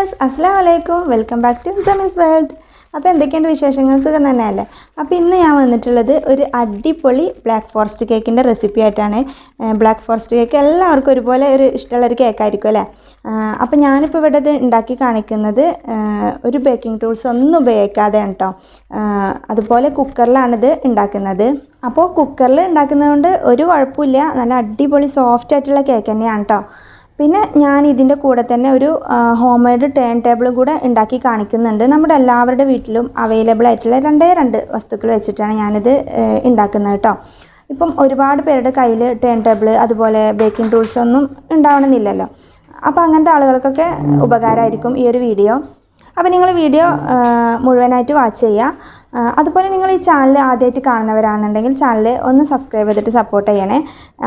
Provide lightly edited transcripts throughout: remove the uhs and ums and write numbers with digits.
Viewers അസ്സലാമു അലൈക്കും welcome back to Sami's world. അപ്പോൾ എന്തൊക്കെയുണ്ട് വിശേഷങ്ങൾ? സുഖം തന്നെയല്ലേ? അപ്പോൾ ഇന്ന് ഞാൻ വന്നിട്ടുള്ളത് ഒരു അടിപൊളി ബ്ലാക്ക് ഫോറസ്റ്റ് കേക്കിൻ്റെ റെസിപ്പി ആയിട്ടാണ്. ബ്ലാക്ക് ഫോറസ്റ്റ് കേക്ക് എല്ലാവർക്കും ഒരുപോലെ ഒരു ഇഷ്ടമുള്ളൊരു കേക്കായിരിക്കും അല്ലേ? അപ്പോൾ ഞാനിപ്പോൾ ഇവിടെ ഇത് ഉണ്ടാക്കി കാണിക്കുന്നത് ഒരു ബേക്കിംഗ് ടൂൾസ് ഒന്നും ഉപയോഗിക്കാതെയാണ് കേട്ടോ. അതുപോലെ കുക്കറിലാണിത് ഉണ്ടാക്കുന്നത്. അപ്പോൾ കുക്കറിൽ ഉണ്ടാക്കുന്നതുകൊണ്ട് ഒരു കുഴപ്പമില്ല, നല്ല അടിപൊളി സോഫ്റ്റ് ആയിട്ടുള്ള കേക്ക് തന്നെയാണ് കേട്ടോ. പിന്നെ ഞാൻ ഇതിൻ്റെ കൂടെ തന്നെ ഒരു ഹോം മെയ്ഡ് ടേൺ ടേബിളും കൂടെ ഉണ്ടാക്കി കാണിക്കുന്നുണ്ട്. നമ്മുടെ എല്ലാവരുടെ വീട്ടിലും അവൈലബിൾ ആയിട്ടുള്ള രണ്ട് വസ്തുക്കൾ വെച്ചിട്ടാണ് ഞാനിത് ഉണ്ടാക്കുന്നത് കേട്ടോ. ഇപ്പം ഒരുപാട് പേരുടെ കയ്യിൽ ടേൺ ടേബിൾ അതുപോലെ ബേക്കിംഗ് ടൂൾസ് ഒന്നും ഉണ്ടാവണമെന്നില്ലല്ലോ. അപ്പോൾ അങ്ങനത്തെ ആളുകൾക്കൊക്കെ ഉപകാരമായിരിക്കും ഈ ഒരു വീഡിയോ. അപ്പോൾ നിങ്ങൾ വീഡിയോ മുഴുവനായിട്ട് വാച്ച് ചെയ്യുക. അതുപോലെ നിങ്ങൾ ഈ ചാനൽ ആദ്യമായിട്ട് കാണുന്നവരാണെന്നുണ്ടെങ്കിൽ ചാനൽ ഒന്ന് സബ്സ്ക്രൈബ് ചെയ്തിട്ട് സപ്പോർട്ട് ചെയ്യണേ.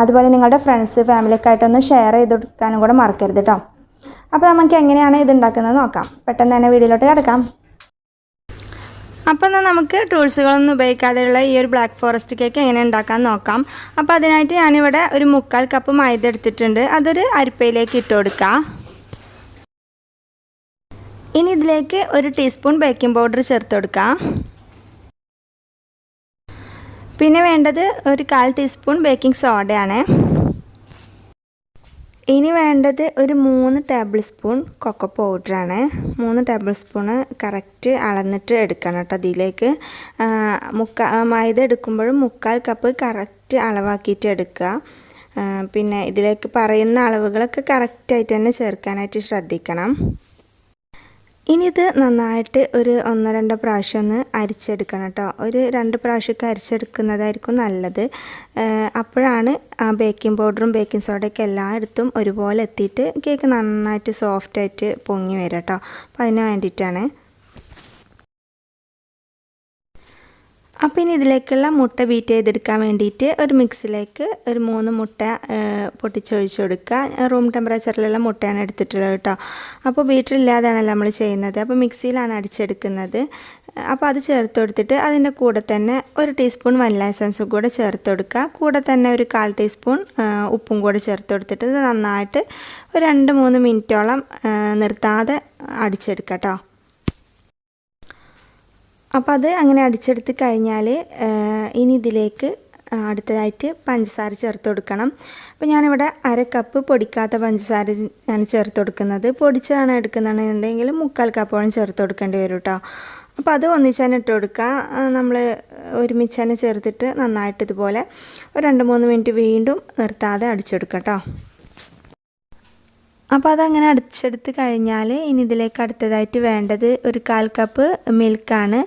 അതുപോലെ നിങ്ങളുടെ ഫ്രണ്ട്സ് ഫാമിലിയൊക്കെ ആയിട്ടൊന്ന് ഷെയർ ചെയ്ത് കൊടുക്കാനും കൂടെ മറക്കരുത് കേട്ടോ. അപ്പോൾ നമുക്ക് എങ്ങനെയാണ് ഇത് ഉണ്ടാക്കുന്നത് നോക്കാം. പെട്ടെന്ന് തന്നെ വീഡിയോയിലോട്ട് കിടക്കാം. അപ്പോൾ എന്നാൽ നമുക്ക് ടൂൾസുകളൊന്നും ഉപയോഗിക്കാതെയുള്ള ഈ ഒരു ബ്ലാക്ക് ഫോറസ്റ്റ് കേക്ക് എങ്ങനെ ഉണ്ടാക്കാൻ നോക്കാം. അപ്പോൾ അതിനായിട്ട് ഞാനിവിടെ ഒരു 3/4 കപ്പ് മൈദ എടുത്തിട്ടുണ്ട്. അതൊരു അരിപ്പയിലേക്ക് ഇട്ട് കൊടുക്കാം. ഇനി ഇതിലേക്ക് 1 ടീസ്പൂൺ ബേക്കിംഗ് പൗഡർ ചേർത്ത് കൊടുക്കാം. പിന്നെ വേണ്ടത് ഒരു 1/4 ടീസ്പൂൺ ബേക്കിംഗ് സോഡയാണ്. ഇനി വേണ്ടത് ഒരു 3 ടേബിൾ സ്പൂൺ കൊക്കോ പൗഡറാണ്. 3 ടേബിൾ സ്പൂണ് കറക്റ്റ് അളന്നിട്ട് എടുക്കണം കേട്ടോ. അതിലേക്ക് മൈദ എടുക്കുമ്പോഴും 3/4 കപ്പ് കറക്റ്റ് അളവാക്കിയിട്ട് എടുക്കുക. പിന്നെ ഇതിലേക്ക് പറയുന്ന അളവുകളൊക്കെ കറക്റ്റായിട്ട് തന്നെ ചേർക്കാനായിട്ട് ശ്രദ്ധിക്കണം. ഇനി ഇത് നന്നായിട്ട് ഒരു 1-2 പ്രാവശ്യം ഒന്ന് അരിച്ചെടുക്കണം കേട്ടോ. ഒരു 2 പ്രാവശ്യമൊക്കെ അരിച്ചെടുക്കുന്നതായിരിക്കും നല്ലത്. അപ്പോഴാണ് ആ ബേക്കിംഗ് പൗഡറും ബേക്കിംഗ് സോഡയൊക്കെ എല്ലായിടത്തും ഒരുപോലെ എത്തിയിട്ട് കേക്ക് നന്നായിട്ട് സോഫ്റ്റായിട്ട് പൊങ്ങി വരും കേട്ടോ. അപ്പോൾ അതിന് വേണ്ടിയിട്ടാണ്. അപ്പോൾ ഇനി ഇതിലേക്കുള്ള മുട്ട ബീറ്റ് ചെയ്തെടുക്കാൻ വേണ്ടിയിട്ട് ഒരു മിക്സിലേക്ക് ഒരു 3 മുട്ട പൊട്ടിച്ചൊഴിച്ച് കൊടുക്കുക. റൂം ടെമ്പറേച്ചറിലുള്ള മുട്ടയാണ് എടുത്തിട്ടുള്ളത് കേട്ടോ. അപ്പോൾ ബീറ്ററില്ലാതെയാണല്ലോ നമ്മൾ ചെയ്യുന്നത്. അപ്പോൾ മിക്സിയിലാണ് അടിച്ചെടുക്കുന്നത്. അപ്പോൾ അത് ചേർത്ത് കൊടുത്തിട്ട് അതിൻ്റെ കൂടെ തന്നെ 1 ടീസ്പൂൺ വനില എസൻസും കൂടെ ചേർത്ത് കൊടുക്കുക. കൂടെ തന്നെ ഒരു 1/4 ടീസ്പൂൺ ഉപ്പും കൂടെ ചേർത്ത് കൊടുത്തിട്ട് ഇത് നന്നായിട്ട് ഒരു 2-3 മിനിറ്റോളം നിർത്താതെ അടിച്ചെടുക്കുക കേട്ടോ. അപ്പോൾ അത് അങ്ങനെ അടിച്ചെടുത്ത് കഴിഞ്ഞാൽ ഇനി ഇതിലേക്ക് അടുത്തതായിട്ട് പഞ്ചസാര ചേർത്ത് കൊടുക്കണം. അപ്പോൾ ഞാനിവിടെ 1/2 കപ്പ് പൊടിക്കാത്ത പഞ്ചസാര ആണ് ചേർത്ത് കൊടുക്കുന്നത്. പൊടിച്ചാണ് എടുക്കുന്നതെന്നുണ്ടെങ്കിൽ 3/4 കപ്പോളം ചേർത്ത് കൊടുക്കേണ്ടി വരും കേട്ടോ. അപ്പോൾ അത് ഒന്നിച്ച് തന്നെ ഇട്ട് കൊടുക്കുക. നമ്മൾ ഒരുമിച്ച് തന്നെ ചേർത്തിട്ട് നന്നായിട്ട് ഇതുപോലെ ഒരു 2-3 മിനിറ്റ് വീണ്ടും നിർത്താതെ അടിച്ചെടുക്കുക കേട്ടോ. അപ്പോൾ അതങ്ങനെ അടിച്ചെടുത്ത് കഴിഞ്ഞാൽ ഇനി ഇതിലേക്ക് അടുത്തതായിട്ട് വേണ്ടത് ഒരു 1/4 കപ്പ് മിൽക്കാണ്.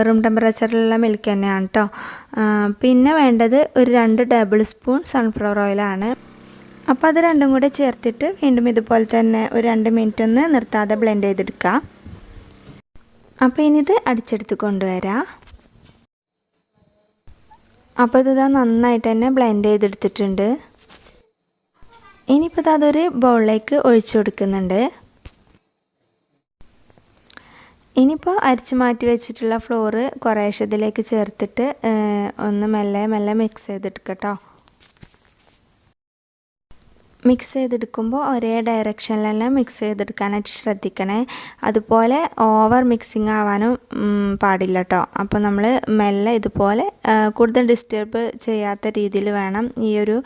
റൂം ടെമ്പറേച്ചറിലുള്ള മിൽക്ക് തന്നെയാണ് കേട്ടോ. പിന്നെ വേണ്ടത് ഒരു 2 ടേബിൾ സ്പൂൺ സൺഫ്ലവർ ഓയിലാണ്. അപ്പോൾ അത് രണ്ടും കൂടെ ചേർത്തിട്ട് വീണ്ടും ഇതുപോലെ തന്നെ ഒരു 2 മിനിറ്റ് ഒന്ന് നിർത്താതെ ബ്ലെൻഡ് ചെയ്തെടുക്കുക. അപ്പോൾ ഇനി ഇത് അടിച്ചെടുത്ത് കൊണ്ടുവരാം. അപ്പോൾ ഇത് നന്നായിട്ട് തന്നെ ബ്ലെൻഡ് ചെയ്തെടുത്തിട്ടുണ്ട്. ഇനിയിപ്പോൾ അതൊരു ബൗളിലേക്ക് ഒഴിച്ചു കൊടുക്കുന്നുണ്ട്. ഇനിയിപ്പോൾ അരിച്ച് മാറ്റി വെച്ചിട്ടുള്ള ഫ്ലോർ കുറേശ്ശെ ഇതിലേക്ക് ചേർത്തിട്ട് ഒന്ന് മെല്ലെ മിക്സ് ചെയ്തെടുക്കുക കേട്ടോ. മിക്സ് ചെയ്തെടുക്കുമ്പോൾ ഒരേ ഡയറക്ഷനിലെല്ലാം മിക്സ് ചെയ്തെടുക്കാനായിട്ട് ശ്രദ്ധിക്കണേ. അതുപോലെ ഓവർ മിക്സിങ് ആവാനും പാടില്ല കേട്ടോ. അപ്പോൾ നമ്മൾ മെല്ലെ ഇതുപോലെ കൂടുതൽ ഡിസ്റ്റർബ് ചെയ്യാത്ത രീതിയിൽ വേണം ഈ ഒരു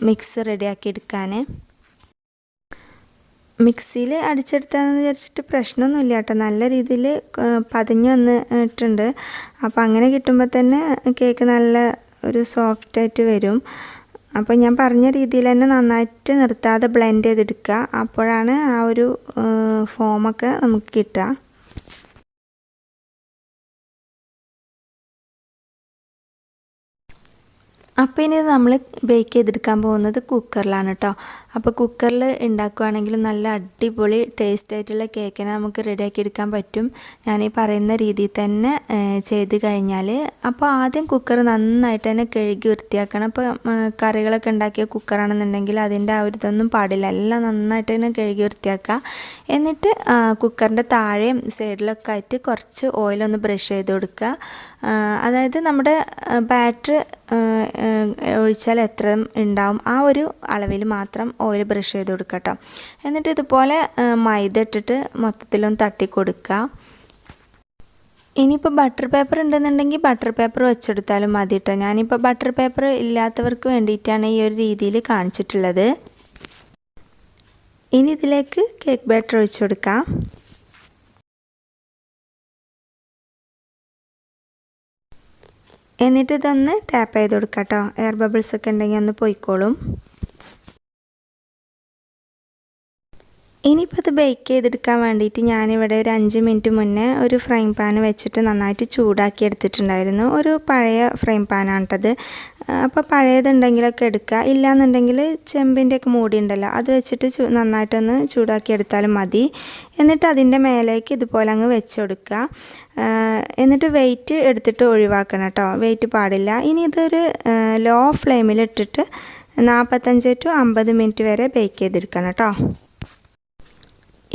മിക്സ് റെഡിയാക്കി എടുക്കാൻ. മിക്സിയിൽ അടിച്ചെടുത്താന്ന് വിചാരിച്ചിട്ട് പ്രശ്നമൊന്നുമില്ല കേട്ടോ. നല്ല രീതിയിൽ പതഞ്ഞ് വന്നിട്ടുണ്ട്. അപ്പോൾ അങ്ങനെ കിട്ടുമ്പോൾ തന്നെ കേക്ക് നല്ല ഒരു സോഫ്റ്റായിട്ട് വരും. അപ്പോൾ ഞാൻ പറഞ്ഞ രീതിയിൽ തന്നെ നന്നായിട്ട് നിർത്താതെ ബ്ലെൻഡ് ചെയ്തെടുക്കുക. അപ്പോഴാണ് ആ ഒരു ഫോമൊക്കെ നമുക്ക് കിട്ടുക. അപ്പോൾ ഇനി നമ്മൾ ബേക്ക് ചെയ്തെടുക്കാൻ പോകുന്നത് കുക്കറിലാണ് കേട്ടോ. അപ്പോൾ കുക്കറിൽ ഉണ്ടാക്കുകയാണെങ്കിൽ നല്ല അടിപൊളി ടേസ്റ്റ് ആയിട്ടുള്ള കേക്കിനെ നമുക്ക് റെഡിയാക്കി എടുക്കാൻ പറ്റും. ഞാൻ ഈ പറയുന്ന രീതിയിൽ തന്നെ ചെയ്ത് കഴിഞ്ഞാൽ. അപ്പോൾ ആദ്യം കുക്കർ നന്നായിട്ട് തന്നെ കഴുകി വൃത്തിയാക്കണം. അപ്പോൾ കറികളൊക്കെ ഉണ്ടാക്കിയ കുക്കറാണെന്നുണ്ടെങ്കിൽ അതിൻ്റെ ആ ഒരു ഇതൊന്നും പാടില്ല. എല്ലാം നന്നായിട്ട് തന്നെ കഴുകി വൃത്തിയാക്കുക. എന്നിട്ട് കുക്കറിൻ്റെ താഴെയും സൈഡിലൊക്കെ ആയിട്ട് കുറച്ച് ഓയിലൊന്ന് ബ്രഷ് ചെയ്ത് കൊടുക്കുക. അതായത് നമ്മുടെ ബാറ്റർ ഒഴിച്ചാൽ എത്ര ഉണ്ടാവും ആ ഒരു അളവിൽ മാത്രം ഓയിൽ ബ്രഷ് ചെയ്ത് കൊടുക്കുക കേട്ടോ. എന്നിട്ട് ഇതുപോലെ മൈദ ഇട്ടിട്ട് മൊത്തത്തിലൊന്ന് തട്ടി കൊടുക്കുക. ഇനിയിപ്പോൾ ബട്ടർ പേപ്പർ ഉണ്ടെന്നുണ്ടെങ്കിൽ ബട്ടർ പേപ്പർ വെച്ചെടുത്താലും മതി കേട്ടോ. ഞാനിപ്പോൾ ബട്ടർ പേപ്പർ ഇല്ലാത്തവർക്ക് വേണ്ടിയിട്ടാണ് ഈ ഒരു രീതിയിൽ കാണിച്ചിട്ടുള്ളത്. ഇനി ഇതിലേക്ക് കേക്ക് ബാറ്റർ ഒഴിച്ചു കൊടുക്കാം. എന്നിട്ട് ഇതൊന്ന് ടാപ്പ് ചെയ്ത് കൊടുക്കാം കേട്ടോ. എയർ ബബിൾസ് ഒക്കെ ഉണ്ടെങ്കിൽ ഒന്ന് പോയിക്കോളും. ഇനിയിപ്പോൾ ഇത് ബേക്ക് ചെയ്തെടുക്കാൻ വേണ്ടിയിട്ട് ഞാനിവിടെ ഒരു 5 മിനിറ്റ് മുന്നേ ഒരു ഫ്രൈങ് പാൻ വെച്ചിട്ട് നന്നായിട്ട് ചൂടാക്കി എടുത്തിട്ടുണ്ടായിരുന്നു. ഒരു പഴയ ഫ്രൈങ് പാനാണ് കേട്ടത്. അപ്പോൾ പഴയതുണ്ടെങ്കിലൊക്കെ എടുക്കുക, ഇല്ലയെന്നുണ്ടെങ്കിൽ ചെമ്പിൻ്റെയൊക്കെ മൂടി ഉണ്ടല്ലോ അത് വെച്ചിട്ട് നന്നായിട്ടൊന്ന് ചൂടാക്കി എടുത്താലും മതി. എന്നിട്ട് അതിൻ്റെ മേലേക്ക് ഇതുപോലെ അങ്ങ് വെച്ച് കൊടുക്കുക. എന്നിട്ട് വെയിറ്റ് എടുത്തിട്ട് ഒഴിവാക്കണം കേട്ടോ, വെയിറ്റ് പാടില്ല. ഇനി ഇതൊരു ലോ ഫ്ലെയിമിലിട്ടിട്ട് 45 to 50 മിനിറ്റ് വരെ ബേക്ക് ചെയ്തെടുക്കണം കേട്ടോ.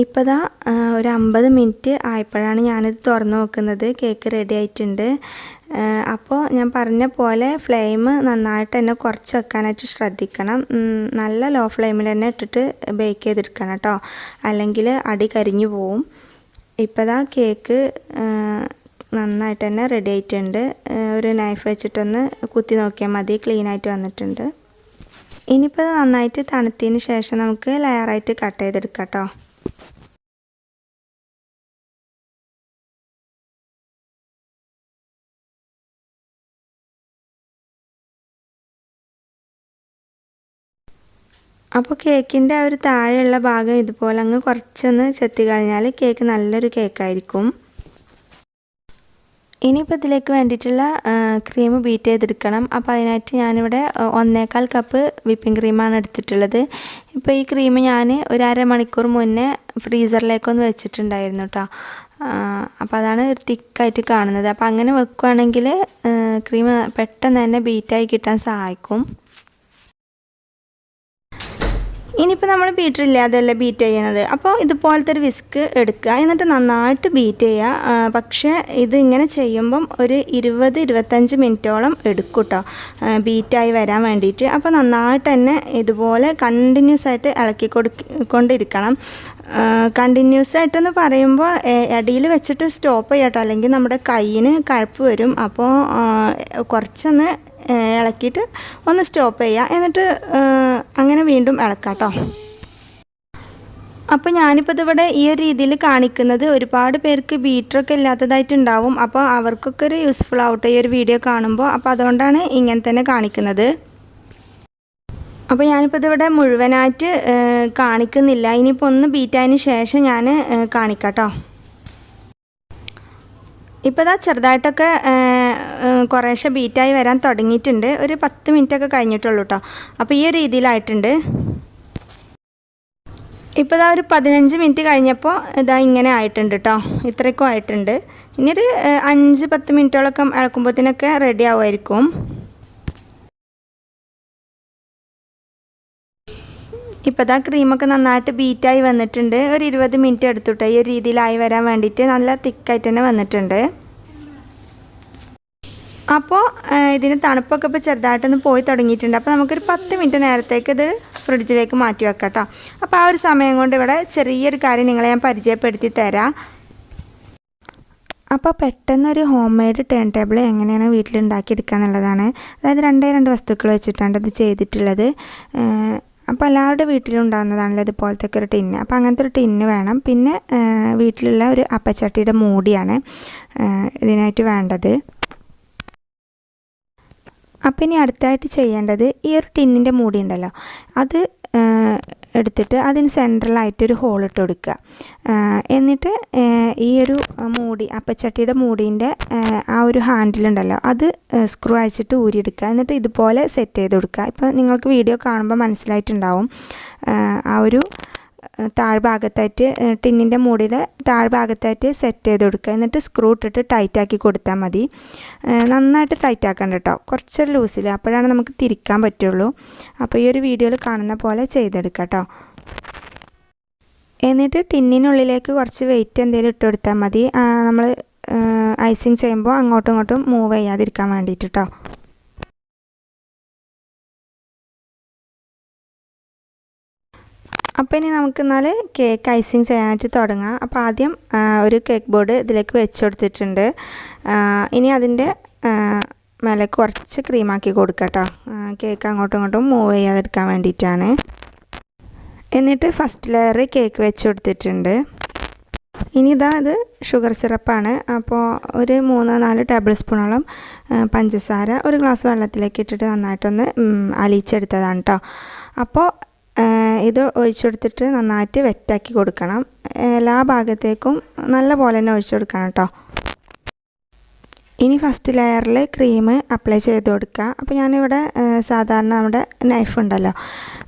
ഇപ്പോൾ ദാ ഒരു 50 മിനിറ്റ് ആയപ്പോഴാണ് ഞാനിത് തുറന്ന് നോക്കുന്നത്. കേക്ക് റെഡി ആയിട്ടുണ്ട്. അപ്പോൾ ഞാൻ പറഞ്ഞ പോലെ ഫ്ലെയിം നന്നായിട്ട് തന്നെ കുറച്ച് വെക്കാനായിട്ട് ശ്രദ്ധിക്കണം. നല്ല ലോ ഫ്ലെയിമിൽ തന്നെ ഇട്ടിട്ട് ബേക്ക് ചെയ്തെടുക്കണം കേട്ടോ, അല്ലെങ്കിൽ അടി കരിഞ്ഞു പോവും. ഇപ്പോൾ ദാ കേക്ക് നന്നായിട്ട് തന്നെ റെഡി ആയിട്ടുണ്ട്. ഒരു നൈഫ് വെച്ചിട്ടൊന്ന് കുത്തി നോക്കിയാൽ മതി, ക്ലീനായിട്ട് വന്നിട്ടുണ്ട്. ഇനിയിപ്പോൾ നന്നായിട്ട് തണുത്തതിന് ശേഷം നമുക്ക് ലെയറായിട്ട് കട്ട് ചെയ്തെടുക്കാം കേട്ടോ. അപ്പോൾ കേക്കിൻ്റെ ആ ഒരു താഴെയുള്ള ഭാഗം ഇതുപോലെ അങ്ങ് കുറച്ചൊന്ന് ചെത്തി കഴിഞ്ഞാൽ കേക്ക് നല്ലൊരു കേക്കായിരിക്കും. ഇനിയിപ്പോൾ ഇതിലേക്ക് വേണ്ടിയിട്ടുള്ള ക്രീം ബീറ്റ് ചെയ്തെടുക്കണം. അപ്പോൾ അതിനായിട്ട് ഞാനിവിടെ 1.25 കപ്പ് വിപ്പിംഗ് ക്രീമാണ് എടുത്തിട്ടുള്ളത്. ഇപ്പോൾ ഈ ക്രീം ഞാൻ ഒരു അരമണിക്കൂർ മുന്നേ ഫ്രീസറിലേക്കൊന്ന് വെച്ചിട്ടുണ്ടായിരുന്നു കേട്ടോ. അപ്പോൾ അതാണ് ഒരു തിക്കായിട്ട് കാണുന്നത്. അപ്പോൾ അങ്ങനെ വെക്കുകയാണെങ്കിൽ ക്രീം പെട്ടെന്ന് തന്നെ ബീറ്റായി കിട്ടാൻ സഹായിക്കും. ഇനിയിപ്പോൾ നമ്മൾ ബീറ്റർ ഇല്ലാതെയല്ല ബീറ്റ് ചെയ്യുന്നത്. അപ്പോൾ ഇതുപോലത്തെ ഒരു വിസ്ക് എടുക്കുക, എന്നിട്ട് നന്നായിട്ട് ബീറ്റ് ചെയ്യുക. പക്ഷേ ഇത് ഇങ്ങനെ ചെയ്യുമ്പം ഒരു 20-25 മിനിറ്റോളം എടുക്കും കേട്ടോ ബീറ്റായി വരാൻ വേണ്ടിയിട്ട്. അപ്പോൾ നന്നായിട്ട് തന്നെ ഇതുപോലെ കണ്ടിന്യൂസ് ആയിട്ട് ഇളക്കി കൊണ്ടിരിക്കണം. കണ്ടിന്യൂസ് ആയിട്ടെന്ന് പറയുമ്പോൾ അടിയിൽ വെച്ചിട്ട് സ്റ്റോപ്പ് ചെയ്യാം കേട്ടോ, അല്ലെങ്കിൽ നമ്മുടെ കയ്യിന് കഴപ്പ് വരും. അപ്പോൾ കുറച്ചൊന്ന് ഇളക്കിയിട്ട് ഒന്ന് സ്റ്റോപ്പ് ചെയ്യുക, എന്നിട്ട് അങ്ങനെ വീണ്ടും ഇളക്കാം കേട്ടോ. അപ്പോൾ ഞാനിപ്പോൾ ഇതിവിടെ ഈ ഒരു രീതിയിൽ കാണിക്കുന്നത് ഒരുപാട് പേർക്ക് ബീറ്ററൊക്കെ ഇല്ലാത്തതായിട്ടുണ്ടാവും. അപ്പോൾ അവർക്കൊക്കെ ഒരു യൂസ്ഫുൾ ആവട്ടെ ഈ ഒരു വീഡിയോ കാണുമ്പോൾ. അപ്പോൾ അതുകൊണ്ടാണ് ഇങ്ങനെ തന്നെ കാണിക്കുന്നത്. അപ്പോൾ ഞാനിപ്പോൾ ഇതിവിടെ മുഴുവനായിട്ട് കാണിക്കുന്നില്ല. ഇനിയിപ്പോൾ ഒന്ന് ബീറ്റായതിന് ശേഷം ഞാൻ കാണിക്കാം കേട്ടോ. ഇപ്പോൾ ഇതാ ചെറുതായിട്ടൊക്കെ കുറേശ്ശെ ബീറ്റായി വരാൻ തുടങ്ങിയിട്ടുണ്ട്. ഒരു 10 മിനിറ്റൊക്കെ കഴിഞ്ഞിട്ടുള്ളൂ കേട്ടോ. അപ്പോൾ ഈ ഒരു രീതിയിലായിട്ടുണ്ട്. ഇപ്പോൾ ഇതാ ഒരു 15 മിനിറ്റ് കഴിഞ്ഞപ്പോൾ ഇതാ ഇങ്ങനെ ആയിട്ടുണ്ട് കേട്ടോ, ഇത്രയ്ക്കും ആയിട്ടുണ്ട്. ഇനിയൊരു 5-10 മിനിറ്റോളൊക്കെ ഇളക്കുമ്പോഴത്തേനൊക്കെ റെഡി ആവുമായിരിക്കും. ഇപ്പോൾ ഇതാ ക്രീമൊക്കെ നന്നായിട്ട് ബീറ്റായി വന്നിട്ടുണ്ട്. ഒരു 20 മിനിറ്റ് എടുത്തുട്ടോ ഈ ഒരു രീതിയിലായി വരാൻ വേണ്ടിയിട്ട്. നല്ല തിക്കായിട്ട് തന്നെ വന്നിട്ടുണ്ട്. അപ്പോൾ ഇതിന് തണുപ്പൊക്കെ ഇപ്പോൾ ചെറുതായിട്ടൊന്ന് പോയി തുടങ്ങിയിട്ടുണ്ട്. അപ്പോൾ നമുക്കൊരു 10 മിനിറ്റ് നേരത്തേക്ക് ഇത് ഫ്രിഡ്ജിലേക്ക് മാറ്റി വെക്കാം കേട്ടോ. അപ്പോൾ ആ ഒരു സമയം കൊണ്ട് ഇവിടെ ചെറിയൊരു കാര്യം നിങ്ങളെ ഞാൻ പരിചയപ്പെടുത്തി തരാം. അപ്പോൾ പെട്ടെന്നൊരു ഹോം മെയ്ഡ് ടേൺ ടേബിൾ എങ്ങനെയാണ് വീട്ടിലുണ്ടാക്കിയെടുക്കുക എന്നുള്ളതാണ്. അതായത് 2 വസ്തുക്കൾ വെച്ചിട്ടാണ് ഇത് ചെയ്തിട്ടുള്ളത്. അപ്പോൾ എല്ലാവരുടെ വീട്ടിലും ഉണ്ടാകുന്നതാണല്ലോ ഇതുപോലത്തെ ഒരു ടിന്ന്. അപ്പോൾ അങ്ങനത്തെ ഒരു ടിന്ന് വേണം. പിന്നെ വീട്ടിലുള്ള ഒരു അപ്പച്ചട്ടിയുടെ മൂടിയാണ് ഇതിനായിട്ട് വേണ്ടത്. അപ്പോൾ ഇനി അടുത്തായിട്ട് ചെയ്യേണ്ടത് ഈ ഒരു ടിന്നിൻ്റെ മൂടി ഉണ്ടല്ലോ, അത് എടുത്തിട്ട് അതിന് സെൻട്രലായിട്ടൊരു ഹോളിട്ട് കൊടുക്കുക. എന്നിട്ട് ഈ ഒരു മൂടി അപ്പച്ചട്ടിയുടെ മൂടീൻ്റെ ആ ഒരു ഹാൻഡിലുണ്ടല്ലോ അത് സ്ക്രൂ അഴിച്ചിട്ട് ഊരിയെടുക്കുക. എന്നിട്ട് ഇതുപോലെ സെറ്റ് ചെയ്ത് കൊടുക്കുക. ഇപ്പോൾ നിങ്ങൾക്ക് വീഡിയോ കാണുമ്പോൾ മനസ്സിലായിട്ടുണ്ടാവും. ആ ഒരു താഴ്ഭാഗത്തായിട്ട് ടിന്നിൻ്റെ മൂടിയുടെ താഴ്ഭാഗത്തായിട്ട് സെറ്റ് ചെയ്ത് കൊടുക്കുക. എന്നിട്ട് സ്ക്രൂ ഇട്ടിട്ട് ടൈറ്റാക്കി കൊടുത്താൽ മതി. നന്നായിട്ട് ടൈറ്റാക്കണ്ട കേട്ടോ, കുറച്ചൊരു ലൂസിൽ, അപ്പോഴാണ് നമുക്ക് തിരിക്കാൻ പറ്റുള്ളൂ. അപ്പോൾ ഈ ഒരു വീഡിയോയിൽ കാണുന്ന പോലെ ചെയ്തെടുക്കാം കേട്ടോ. എന്നിട്ട് ടിന്നിനുള്ളിലേക്ക് കുറച്ച് വെയിറ്റ് എന്തെങ്കിലും ഇട്ട് കൊടുത്താൽ മതി, നമ്മൾ ഐസിങ് ചെയ്യുമ്പോൾ അങ്ങോട്ടും ഇങ്ങോട്ടും മൂവ് ചെയ്യാതിരിക്കാൻ വേണ്ടിയിട്ട് കേട്ടോ. അപ്പോൾ ഇനി നമുക്കെന്നാൽ കേക്ക് ഐസിങ് ചെയ്യാനായിട്ട് തുടങ്ങാം. അപ്പോൾ ആദ്യം ഒരു കേക്ക് ബോർഡ് ഇതിലേക്ക് വെച്ച് കൊടുത്തിട്ടുണ്ട്. ഇനി അതിൻ്റെ മേലെ കുറച്ച് ക്രീമാക്കി കൊടുക്കാം കേട്ടോ. കേക്ക് അങ്ങോട്ടും ഇങ്ങോട്ടും മൂവ് ചെയ്യാതിരിക്കാൻ വേണ്ടിയിട്ടാണ്. എന്നിട്ട് ഫസ്റ്റ് ലെയർ കേക്ക് വെച്ച് കൊടുത്തിട്ടുണ്ട്. ഇനി ഇത് ഷുഗർ സിറപ്പാണ്. അപ്പോൾ ഒരു 3-4 ടേബിൾ സ്പൂണോളം പഞ്ചസാര ഒരു ഗ്ലാസ് വെള്ളത്തിലേക്ക് ഇട്ടിട്ട് നന്നായിട്ടൊന്ന് അലിയിച്ചെടുത്തതാണ് കേട്ടോ. അപ്പോൾ ഇത് ഒഴിച്ചെടുത്തിട്ട് നന്നായിട്ട് വെറ്റാക്കി കൊടുക്കണം. എല്ലാ ഭാഗത്തേക്കും നല്ല പോലെ തന്നെ ഒഴിച്ചു കൊടുക്കണം കേട്ടോ. ഇനി ഫസ്റ്റ് ലെയറിൽ ക്രീം അപ്ലൈ ചെയ്ത് കൊടുക്കുക. അപ്പോൾ ഞാനിവിടെ സാധാരണ നമ്മുടെ നൈഫ് ഉണ്ടല്ലോ,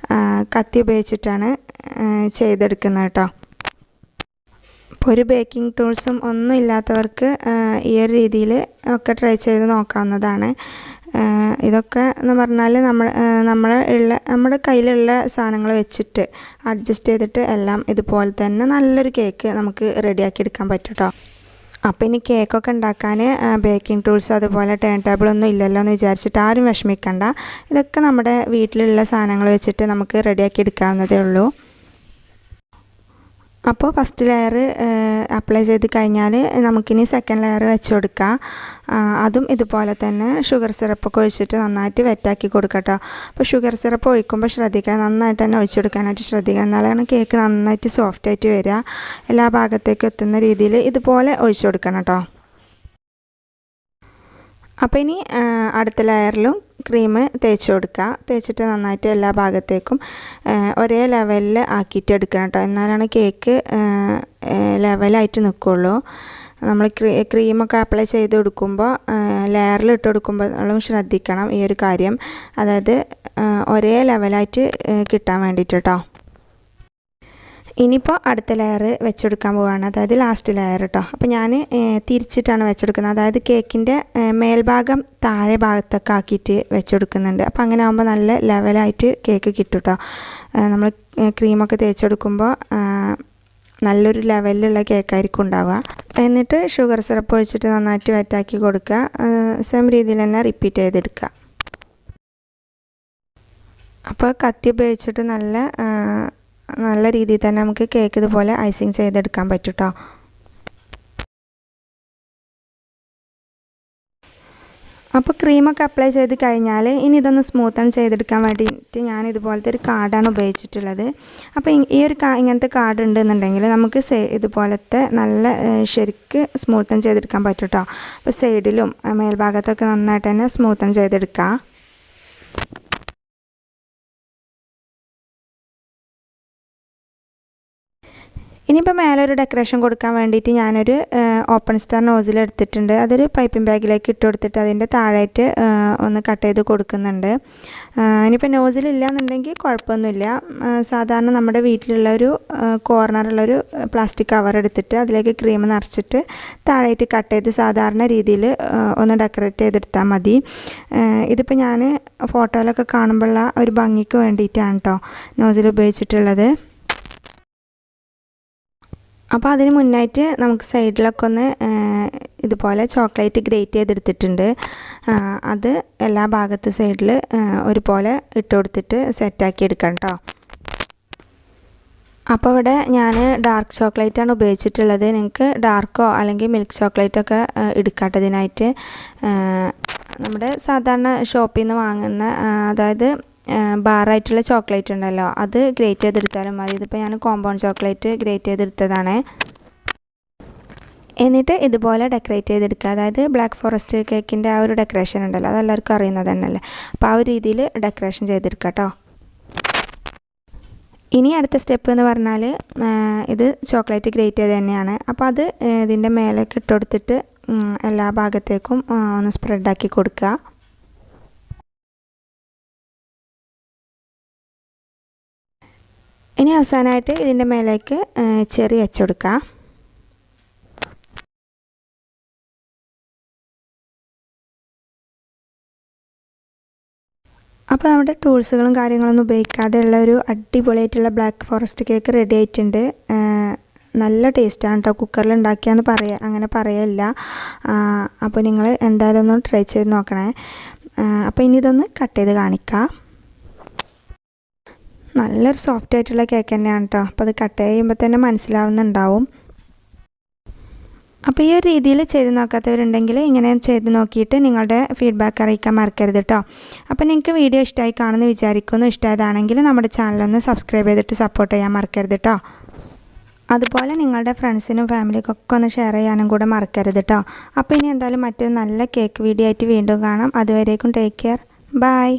കത്തി ഉപയോഗിച്ചിട്ടാണ് ചെയ്തെടുക്കുന്നത് കേട്ടോ. ഇപ്പോൾ ഒരു ബേക്കിംഗ് ടൂൾസും ഒന്നും ഇല്ലാത്തവർക്ക് ഈ ഒരു രീതിയിൽ ഒക്കെ ട്രൈ ചെയ്ത് നോക്കാവുന്നതാണ്. ഇതൊക്കെ എന്ന് പറഞ്ഞാൽ നമ്മുടെ കയ്യിലുള്ള സാധനങ്ങൾ വെച്ചിട്ട് അഡ്ജസ്റ്റ് ചെയ്തിട്ട് എല്ലാം ഇതുപോലെ തന്നെ നല്ലൊരു കേക്ക് നമുക്ക് റെഡിയാക്കി എടുക്കാൻ പറ്റും കേട്ടോ. അപ്പോൾ ഇനി കേക്കൊക്കെ ഉണ്ടാക്കാൻ ബേക്കിംഗ് ടൂൾസ് അതുപോലെ ടേൺ ടേബിൾ ഒന്നും ഇല്ലല്ലോ എന്ന് വിചാരിച്ചിട്ട് ആരും വിഷമിക്കണ്ട. ഇതൊക്കെ നമ്മുടെ വീട്ടിലുള്ള സാധനങ്ങൾ വെച്ചിട്ട് നമുക്ക് റെഡിയാക്കി എടുക്കാവുന്നതേ ഉള്ളൂ. അപ്പോൾ ഫസ്റ്റ് ലെയർ അപ്ലൈ ചെയ്ത് കഴിഞ്ഞാൽ നമുക്കിനി സെക്കൻഡ് ലെയർ വെച്ച് കൊടുക്കാം. അതും ഇതുപോലെ തന്നെ ഷുഗർ സിറപ്പൊക്കെ ഒഴിച്ചിട്ട് നന്നായിട്ട് വെറ്റാക്കി കൊടുക്കാം കേട്ടോ. അപ്പോൾ ഷുഗർ സിറപ്പ് ഒഴിക്കുമ്പോൾ ശ്രദ്ധിക്കണം, നന്നായിട്ട് തന്നെ ഒഴിച്ചു കൊടുക്കാനായിട്ട് ശ്രദ്ധിക്കണം. എന്നാലാണ് കേക്ക് നന്നായിട്ട് സോഫ്റ്റായിട്ട് വരിക. എല്ലാ ഭാഗത്തേക്കും എത്തുന്ന രീതിയിൽ ഇതുപോലെ ഒഴിച്ചു കൊടുക്കണം കേട്ടോ. അപ്പോൾ ഇനി അടുത്ത ലെയറിലും ക്രീം തേച്ച് കൊടുക്കുക. തേച്ചിട്ട് നന്നായിട്ട് എല്ലാ ഭാഗത്തേക്കും ഒരേ ലെവലിൽ ആക്കിയിട്ട് എടുക്കണം കേട്ടോ. എന്നാലാണ് കേക്ക് ലെവലായിട്ട് നിൽക്കുള്ളൂ. നമ്മൾ ക്രീമൊക്കെ അപ്ലൈ ചെയ്ത് കൊടുക്കുമ്പോൾ ലെയറിൽ ഇട്ട് കൊടുക്കുമ്പോൾ ശ്രദ്ധിക്കണം ഈ ഒരു കാര്യം. അതായത് ഒരേ ലെവലായിട്ട് കിട്ടാൻ വേണ്ടിയിട്ട് കേട്ടോ. ഇനിയിപ്പോൾ അടുത്ത ലെയർ വെച്ചെടുക്കാൻ പോവുകയാണ്, അതായത് ലാസ്റ്റ് ലെയർ കേട്ടോ. അപ്പോൾ ഞാൻ തിരിച്ചിട്ടാണ് വെച്ചെടുക്കുന്നത്. അതായത് കേക്കിൻ്റെ മേൽഭാഗം താഴെ ഭാഗത്തൊക്കെ ആക്കിയിട്ട് വെച്ചെടുക്കുന്നുണ്ട്. അപ്പോൾ അങ്ങനെ ആകുമ്പോൾ നല്ല ലെവലായിട്ട് കേക്ക് കിട്ടും കേട്ടോ. നമ്മൾ ക്രീമൊക്കെ തേച്ചെടുക്കുമ്പോൾ നല്ലൊരു ലെവലിലുള്ള കേക്കായിരിക്കും ഉണ്ടാവുക. എന്നിട്ട് ഷുഗർ സിറപ്പ് ഒഴിച്ചിട്ട് നന്നായിട്ട് വെറ്റാക്കി കൊടുക്കുക. സെയിം രീതിയിൽ തന്നെ റിപ്പീറ്റ് ചെയ്തെടുക്കുക. അപ്പോൾ കത്തി ഉപയോഗിച്ചിട്ട് നല്ല രീതിയിൽ തന്നെ നമുക്ക് കേക്ക് ഇതുപോലെ ഐസിങ് ചെയ്തെടുക്കാൻ പറ്റും കേട്ടോ. അപ്പോൾ ക്രീമൊക്കെ അപ്ലൈ ചെയ്ത് കഴിഞ്ഞാൽ ഇനി ഇതൊന്ന് സ്മൂത്തൺ ചെയ്തെടുക്കാൻ വേണ്ടിയിട്ട് ഞാൻ ഇതുപോലത്തെ ഒരു കാർഡാണ് ഉപയോഗിച്ചിട്ടുള്ളത്. അപ്പോൾ ഈ ഒരു ഇങ്ങനത്തെ കാർഡ് ഉണ്ടെന്നുണ്ടെങ്കിൽ നമുക്ക് ഇതുപോലത്തെ നല്ല ശരിക്ക് സ്മൂത്തൺ ചെയ്തെടുക്കാൻ പറ്റും കേട്ടോ. അപ്പോൾ സൈഡിലും മേൽഭാഗത്തൊക്കെ നന്നായിട്ട് തന്നെ സ്മൂത്തൺ ചെയ്തെടുക്കാം. ഇനിയിപ്പോൾ മേലെ ഒരു ഡെക്കറേഷൻ കൊടുക്കാൻ വേണ്ടിയിട്ട് ഞാനൊരു ഓപ്പൺ സ്റ്റാർ നോസിൽ എടുത്തിട്ടുണ്ട്. അതൊരു പൈപ്പിംഗ് ബാഗിലേക്ക് ഇട്ട് കൊടുത്തിട്ട് അതിൻ്റെ താഴായിട്ട് ഒന്ന് കട്ട് ചെയ്ത് കൊടുക്കുന്നുണ്ട്. ഇനിയിപ്പോൾ നോസിലില്ല എന്നുണ്ടെങ്കിൽ കുഴപ്പമൊന്നുമില്ല. സാധാരണ നമ്മുടെ വീട്ടിലുള്ള ഒരു കോർണറുള്ളൊരു പ്ലാസ്റ്റിക് കവർ എടുത്തിട്ട് അതിലേക്ക് ക്രീം നിറച്ചിട്ട് താഴായിട്ട് കട്ട് ചെയ്ത് സാധാരണ രീതിയിൽ ഒന്ന് ഡെക്കറേറ്റ് ചെയ്തെടുത്താൽ മതി. ഇതിപ്പോൾ ഞാൻ ഫോട്ടോയിലൊക്കെ കാണുമ്പോഴുള്ള ഒരു ഭംഗിക്ക് വേണ്ടിയിട്ടാണ് കേട്ടോ നോസിൽ ഉപയോഗിച്ചിട്ടുള്ളത്. അപ്പോൾ അതിന് മുന്നായിട്ട് നമുക്ക് സൈഡിലൊക്കെ ഒന്ന് ഇതുപോലെ ചോക്ലേറ്റ് ഗ്രേറ്റ് ചെയ്തെടുത്തിട്ടുണ്ട്. അത് എല്ലാ ഭാഗത്തും സൈഡിൽ ഒരുപോലെ ഇട്ട് കൊടുത്തിട്ട് സെറ്റാക്കി എടുക്കാം കേട്ടോ. അപ്പോൾ ഇവിടെ ഞാൻ ഡാർക്ക് ചോക്ലേറ്റാണ് ഉപയോഗിച്ചിട്ടുള്ളത്. നിങ്ങൾക്ക് ഡാർക്കോ അല്ലെങ്കിൽ മിൽക്ക് ചോക്ലേറ്റൊക്കെ എടുക്കാട്ടതിനായിട്ട് നമ്മുടെ സാധാരണ ഷോപ്പിൽ നിന്ന് വാങ്ങുന്ന അതായത് ബാറായിട്ടുള്ള ചോക്ലേറ്റ് ഉണ്ടല്ലോ, അത് ഗ്രേറ്റ് ചെയ്തെടുത്താലും മതി. ഇതിപ്പോൾ ഞാൻ കോമ്പൗണ്ട് ചോക്ലേറ്റ് ഗ്രേറ്റ് ചെയ്തെടുത്തതാണ്. എന്നിട്ട് ഇതുപോലെ ഡെക്കറേറ്റ് ചെയ്തെടുക്കുക. അതായത് ബ്ലാക്ക് ഫോറസ്റ്റ് കേക്കിൻ്റെ ആ ഒരു ഡെക്കറേഷൻ ഉണ്ടല്ലോ, അതെല്ലാവർക്കും അറിയുന്നത് തന്നെയല്ലേ. അപ്പോൾ ആ ഒരു രീതിയിൽ ഡെക്കറേഷൻ ചെയ്തെടുക്കുക കേട്ടോ. ഇനി അടുത്ത സ്റ്റെപ്പ് എന്ന് പറഞ്ഞാൽ ഇത് ചോക്ലേറ്റ് ഗ്രേറ്റ് ചെയ്ത് തന്നെയാണ്. അപ്പോൾ അത് ഇതിൻ്റെ മേലേക്ക് ഇട്ട് കൊടുത്തിട്ട് എല്ലാ ഭാഗത്തേക്കും ഒന്ന് സ്പ്രെഡാക്കി കൊടുക്കുക. ഇനി അവസാനമായിട്ട് ഇതിൻ്റെ മേലേക്ക് ചെറി വെച്ച് കൊടുക്കുക. അപ്പോൾ നമ്മുടെ ടൂൾസുകളും കാര്യങ്ങളൊന്നും ഉപയോഗിക്കാതെയുള്ള ഒരു അടിപൊളിയായിട്ടുള്ള ബ്ലാക്ക് ഫോറസ്റ്റ് കേക്ക് റെഡി ആയിട്ടുണ്ട്. നല്ല ടേസ്റ്റാണ് കേട്ടോ. കുക്കറിൽ ഉണ്ടാക്കിയാന്ന് അങ്ങനെ പറയല്ല. അപ്പോൾ നിങ്ങൾ എന്തായാലും ഒന്ന് ട്രൈ ചെയ്ത് നോക്കണേ. അപ്പോൾ ഇനി ഇതൊന്ന് കട്ട് ചെയ്ത് കാണിക്കാം. നല്ലൊരു സോഫ്റ്റ് ആയിട്ടുള്ള കേക്ക് തന്നെയാണ് കേട്ടോ. അപ്പോൾ അത് കട്ട് ചെയ്യുമ്പോൾ തന്നെ മനസ്സിലാവുന്നുണ്ടാവും. അപ്പോൾ ഈ ഒരു രീതിയിൽ ചെയ്ത് നോക്കാത്തവരുണ്ടെങ്കിൽ ഇങ്ങനെ ചെയ്ത് നോക്കിയിട്ട് നിങ്ങളുടെ ഫീഡ്ബാക്ക് അറിയിക്കാൻ മറക്കരുത് കേട്ടോ. അപ്പോൾ നിങ്ങൾക്ക് വീഡിയോ ഇഷ്ടമായി കാണുമെന്ന് വിചാരിക്കുന്നു. ഇഷ്ടമായതാണെങ്കിൽ നമ്മുടെ ചാനലൊന്ന് സബ്സ്ക്രൈബ് ചെയ്തിട്ട് സപ്പോർട്ട് ചെയ്യാൻ മറക്കരുത് കേട്ടോ. അതുപോലെ നിങ്ങളുടെ ഫ്രണ്ട്സിനും ഫാമിലിക്കൊക്കെ ഒന്ന് ഷെയർ ചെയ്യാനും കൂടെ മറക്കരുത് കേട്ടോ. അപ്പോൾ ഇനി എന്തായാലും മറ്റൊരു നല്ല കേക്ക് വീഡിയോ ആയിട്ട് വീണ്ടും കാണാം. അതുവരേക്കും ടേക്ക് കെയർ. ബൈ.